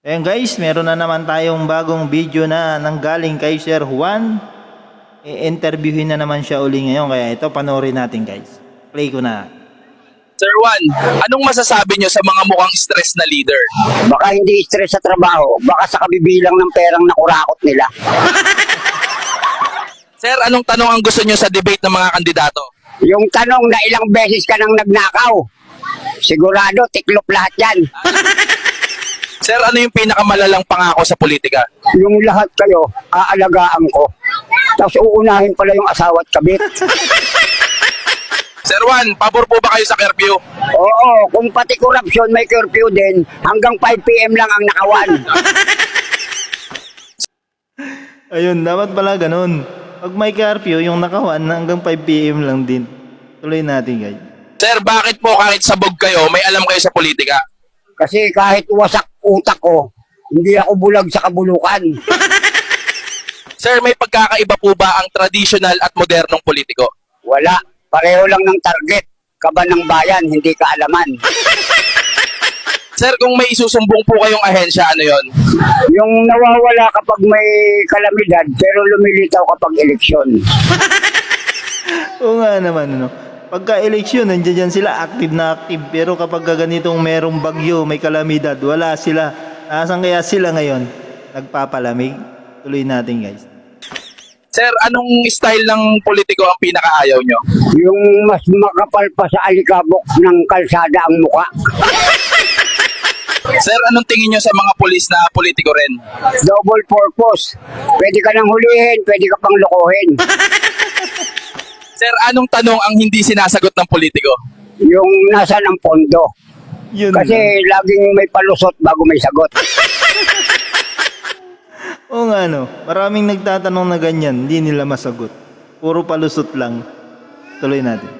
Ayan guys, meron na naman tayong bagong video na nanggaling kay Sir Juan. I-interviewin na naman siya uli ngayon, kaya ito panoorin natin guys. Play ko na. Sir Juan, anong masasabi nyo sa mga mukhang stress na leader? Baka hindi stress sa trabaho, baka sa kabibilang ng perang nakurakot nila. Sir, anong tanong ang gusto nyo sa debate ng mga kandidato? Yung tanong na ilang beses ka nang nagnakaw, sigurado tiklop lahat yan. Sir, ano yung pinakamalalang pangako sa politika? Yung lahat kayo, aalagaan ko. Tapos uunahin pala yung asawa at kabit. Sir Juan, pabor po ba kayo sa curfew? Oo, kung pati korupsyon may curfew din, hanggang 5 PM lang ang nakawan. Ayun, dapat pala ganun. Pag may curfew, yung nakawan hanggang 5 PM lang din. Tuloy natin guys. Sir, bakit po kahit sabog kayo, may alam kayo sa politika? Kasi kahit wasak utak ko, hindi ako bulag sa kabulukan. Sir, may pagkakaiba po ba ang traditional at modernong politiko? Wala, pareho lang ng target. Kaba ng bayan, hindi kaalaman. Sir, kung may isusumbong po kayong ahensya, ano yon? Yung nawawala kapag may kalamidad, pero lumilitaw kapag eleksyon. Oo nga naman, ano. Pagka-eleksyon, nandiyan dyan sila, active na active. Pero kapag ganitong merong bagyo, may kalamidad, wala sila. Nasaan kaya sila ngayon? Nagpapalamig? Tuloy natin guys. Sir, anong style ng politiko ang pinakaayaw nyo? Yung mas makapal pa sa alikabok ng kalsada ang muka. Sir, anong tingin nyo sa mga pulis na politiko rin? Double purpose. Pwede ka nang hulihin, pwede ka pang lokohin. Sir, anong tanong ang hindi sinasagot ng politiko? Yung nasa ng pondo. Yun Kasi lang. laging may palusot bago may sagot. Oo nga no, maraming nagtatanong na ganyan, hindi nila masagot. Puro palusot lang. Tuloy natin.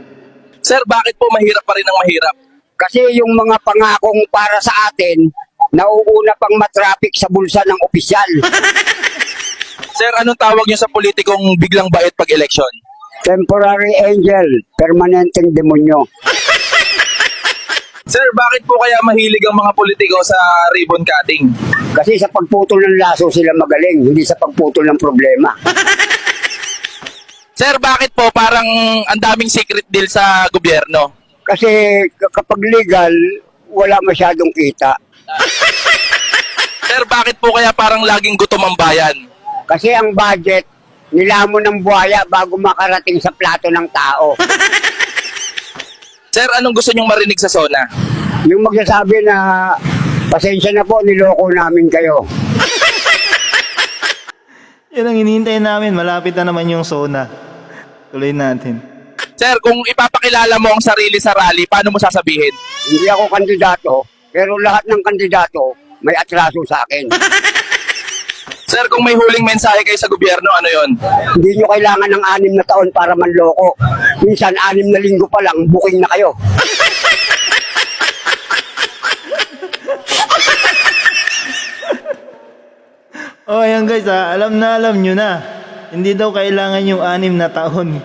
Sir, bakit po mahirap pa rin ang mahirap? Kasi yung mga pangakong para sa atin, nauuna pang matraffic sa bulsa ng opisyal. Sir, anong tawag nyo sa politikong biglang bait pag eleksyon? Temporary angel, permanenteng demonyo. Sir, bakit po kaya mahilig ang mga politiko sa ribbon cutting? Kasi sa pagputol ng laso sila magaling, hindi sa pagputol ng problema. Sir, bakit po parang ang daming secret deal sa gobyerno? Kasi kapag legal, wala masyadong kita. Sir, bakit po kaya parang laging gutom ang bayan? Kasi ang budget, nilamon ng buhaya bago makarating sa plato ng tao. Sir, anong gusto nyong marinig sa SONA? Yung magsasabi na, pasensya na po, niloko namin kayo. Yan ang hinihintay namin, malapit na naman yung SONA. Tuloy natin. Sir, kung ipapakilala mo ang sarili sa rally, paano mo sasabihin? Hindi ako kandidato, pero lahat ng kandidato may atraso sa akin. Sir, kung may huling mensahe kayo sa gobyerno, ano yon? Hindi nyo kailangan ng 6 na taon para manloko. Minsan, 6 na linggo pa lang, booking na kayo. Oh, ayan guys ha, alam nyo na. Hindi daw kailangan yung 6 na taon.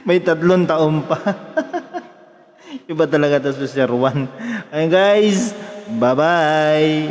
May 3 taon pa. Iba talaga to si Sir Juan. Ayan guys, bye-bye.